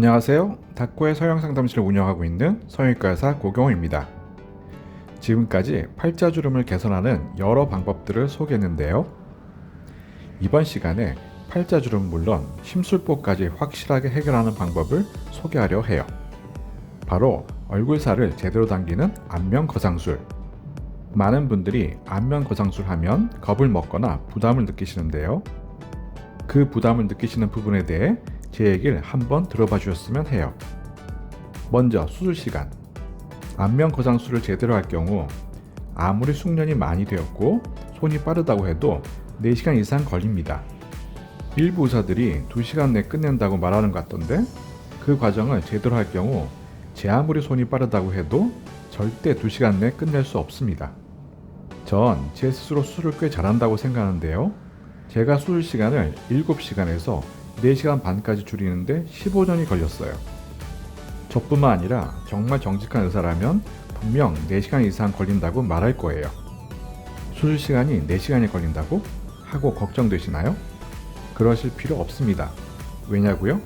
안녕하세요. 닥코의 서양상담실을 운영하고 있는 성형외과 의사 고경호입니다. 지금까지 팔자주름을 개선하는 여러 방법들을 소개했는데요. 이번 시간에 팔자주름 물론 심술보까지 확실하게 해결하는 방법을 소개하려 해요. 바로 얼굴살을 제대로 당기는 안면거상술. 많은 분들이 안면거상술 하면 겁을 먹거나 부담을 느끼시는데요. 그 부담을 느끼시는 부분에 대해 제 얘기를 한번 들어봐 주셨으면 해요. 먼저 수술 시간. 안면거상술을 제대로 할 경우 아무리 숙련이 많이 되었고 손이 빠르다고 해도 4시간 이상 걸립니다. 일부 의사들이 2시간 내 끝낸다고 말하는 것 같던데 그 과정을 제대로 할 경우 제 아무리 손이 빠르다고 해도 절대 2시간 내 끝낼 수 없습니다. 전 제 스스로 수술을 꽤 잘한다고 생각하는데요. 제가 수술 시간을 7시간에서 4시간 반까지 줄이는데 15년이 걸렸어요. 저뿐만 아니라 정말 정직한 의사라면 분명 4시간 이상 걸린다고 말할 거예요. 수술 시간이 4시간이 걸린다고? 하고 걱정되시나요? 그러실 필요 없습니다. 왜냐고요?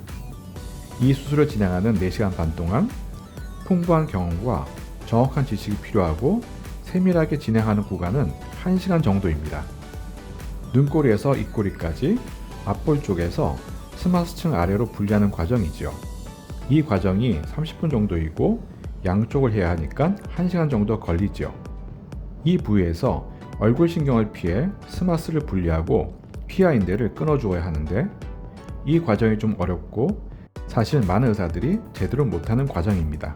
이 수술을 진행하는 4시간 반 동안 풍부한 경험과 정확한 지식이 필요하고 세밀하게 진행하는 구간은 1시간 정도입니다. 눈꼬리에서 입꼬리까지 앞볼 쪽에서 스마스층 아래로 분리하는 과정이지요. 이 과정이 30분 정도이고 양쪽을 해야 하니까 1시간 정도 걸리지요. 이 부위에서 얼굴 신경을 피해 스마스를 분리하고 피하 인대를 끊어주어야 하는데 이 과정이 좀 어렵고 사실 많은 의사들이 제대로 못하는 과정입니다.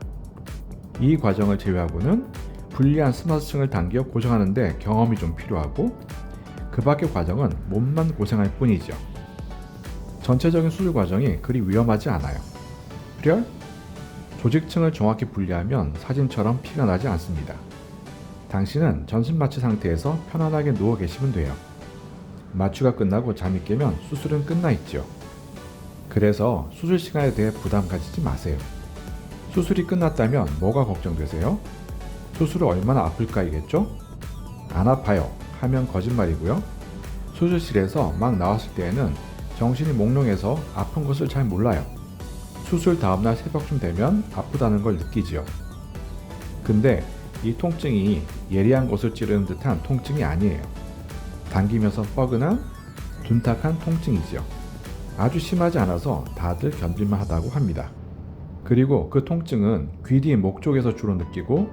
이 과정을 제외하고는 분리한 스마스층을 당겨 고정하는 데 경험이 좀 필요하고 그 밖의 과정은 몸만 고생할 뿐이죠. 전체적인 수술 과정이 그리 위험하지 않아요. 그래? 조직층을 정확히 분리하면 사진처럼 피가 나지 않습니다. 당신은 전신 마취 상태에서 편안하게 누워 계시면 돼요. 마취가 끝나고 잠이 깨면 수술은 끝나 있죠. 그래서 수술 시간에 대해 부담 가지지 마세요. 수술이 끝났다면 뭐가 걱정되세요? 수술이 얼마나 아플까이겠죠? 안 아파요 하면 거짓말이고요. 수술실에서 막 나왔을 때에는 정신이 몽롱해서 아픈 것을 잘 몰라요. 수술 다음날 새벽쯤 되면 아프다는 걸 느끼지요. 근데 이 통증이 예리한 곳을 찌르는 듯한 통증이 아니에요. 당기면서 뻐근한 둔탁한 통증이지요. 아주 심하지 않아서 다들 견딜만 하다고 합니다. 그리고 그 통증은 귀 뒤 목 쪽에서 주로 느끼고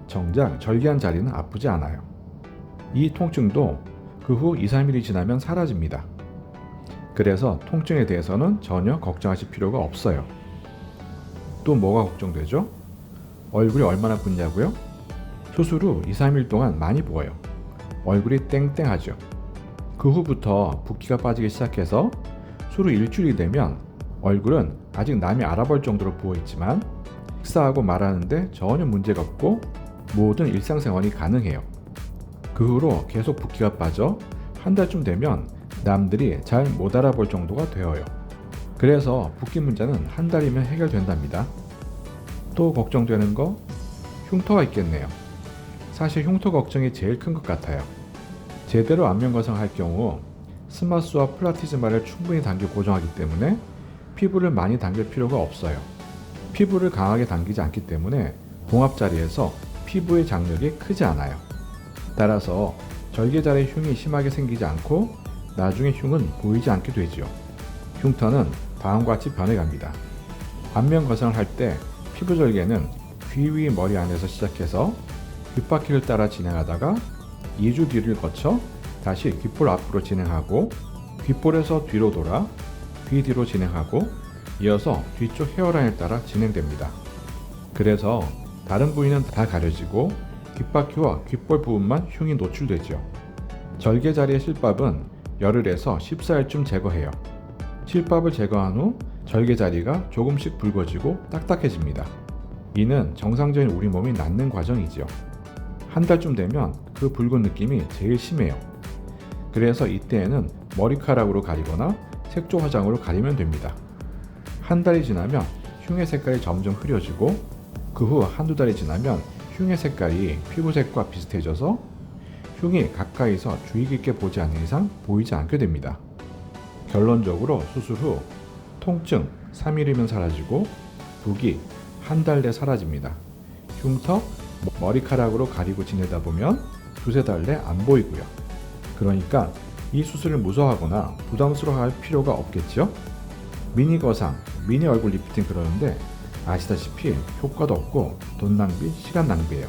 정작 절개한 자리는 아프지 않아요. 이 통증도 그 후 2-3일이 지나면 사라집니다. 그래서 통증에 대해서는 전혀 걱정하실 필요가 없어요. 또 뭐가 걱정되죠? 얼굴이 얼마나 붓냐고요? 수술 후 2-3일 동안 많이 부어요. 얼굴이 땡땡하죠. 그 후부터 붓기가 빠지기 시작해서 수술 후 일주일이 되면 얼굴은 아직 남이 알아볼 정도로 부어있지만 식사하고 말하는데 전혀 문제가 없고 모든 일상생활이 가능해요. 그 후로 계속 붓기가 빠져 한 달쯤 되면 남들이 잘 못 알아볼 정도가 되어요. 그래서 붓기 문제는 한 달이면 해결된답니다. 또 걱정되는 거? 흉터가 있겠네요. 사실 흉터 걱정이 제일 큰 것 같아요. 제대로 안면거상 할 경우 스마스와 플라티즈마를 충분히 당겨 고정하기 때문에 피부를 많이 당길 필요가 없어요. 피부를 강하게 당기지 않기 때문에 봉합 자리에서 피부의 장력이 크지 않아요. 따라서 절개 자리에 흉이 심하게 생기지 않고 나중에 흉은 보이지 않게 되지요. 흉터는 다음과 같이 변해갑니다. 안면거상을 할 때 피부 절개는 귀 위 머리 안에서 시작해서 귓바퀴를 따라 진행하다가 2주 뒤를 거쳐 다시 귓볼 앞으로 진행하고 귓볼에서 뒤로 돌아 귀 뒤로 진행하고 이어서 뒤쪽 헤어라인을 따라 진행됩니다. 그래서 다른 부위는 다 가려지고 귓바퀴와 귓볼 부분만 흉이 노출되죠. 절개 자리의 실밥은 열흘에서 14일쯤 제거해요. 실밥을 제거한 후 절개 자리가 조금씩 붉어지고 딱딱해집니다. 이는 정상적인 우리 몸이 낫는 과정이지요. 한 달쯤 되면 그 붉은 느낌이 제일 심해요. 그래서 이때에는 머리카락으로 가리거나 색조 화장으로 가리면 됩니다. 한 달이 지나면 흉의 색깔이 점점 흐려지고 그 후 한두 달이 지나면 흉의 색깔이 피부색과 비슷해져서 흉이 가까이서 주의 깊게 보지 않는 이상 보이지 않게 됩니다. 결론적으로 수술 후 통증, 3일이면 사라지고 붓기 한 달 내 사라집니다. 흉터, 머리카락으로 가리고 지내다 보면 두세 달 내 안 보이고요. 그러니까 이 수술을 무서워하거나 부담스러워할 필요가 없겠죠? 미니 거상, 미니 얼굴 리프팅 그러는데 아시다시피 효과도 없고 돈 낭비, 시간 낭비예요.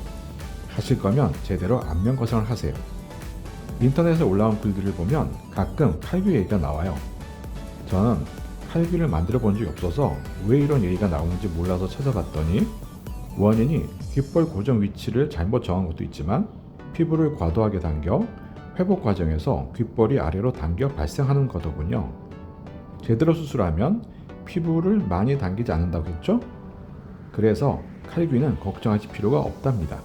하실 거면 제대로 안면 거상을 하세요. 인터넷에 올라온 글들을 보면 가끔 칼귀 얘기가 나와요. 저는 칼귀를 만들어 본 적이 없어서 왜 이런 얘기가 나오는지 몰라서 찾아봤더니 원인이 귓볼 고정 위치를 잘못 정한 것도 있지만 피부를 과도하게 당겨 회복 과정에서 귓볼이 아래로 당겨 발생하는 거더군요. 제대로 수술하면 피부를 많이 당기지 않는다고 했죠? 그래서 칼귀는 걱정하실 필요가 없답니다.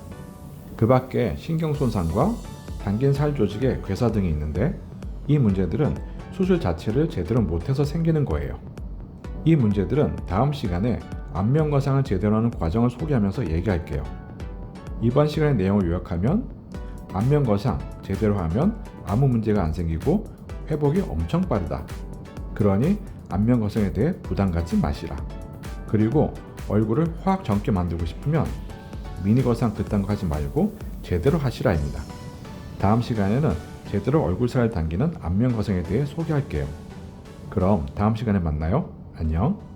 그 밖에 신경 손상과 당긴 살 조직의 괴사 등이 있는데 이 문제들은 수술 자체를 제대로 못해서 생기는 거예요. 이 문제들은 다음 시간에 안면 거상을 제대로 하는 과정을 소개하면서 얘기할게요. 이번 시간의 내용을 요약하면 안면 거상 제대로 하면 아무 문제가 안 생기고 회복이 엄청 빠르다. 그러니 안면 거상에 대해 부담 갖지 마시라. 그리고 얼굴을 확 젊게 만들고 싶으면 미니 거상 그딴 거 하지 말고 제대로 하시라입니다. 다음 시간에는 제대로 얼굴살을 당기는 안면 거상에 대해 소개할게요. 그럼 다음 시간에 만나요. 안녕.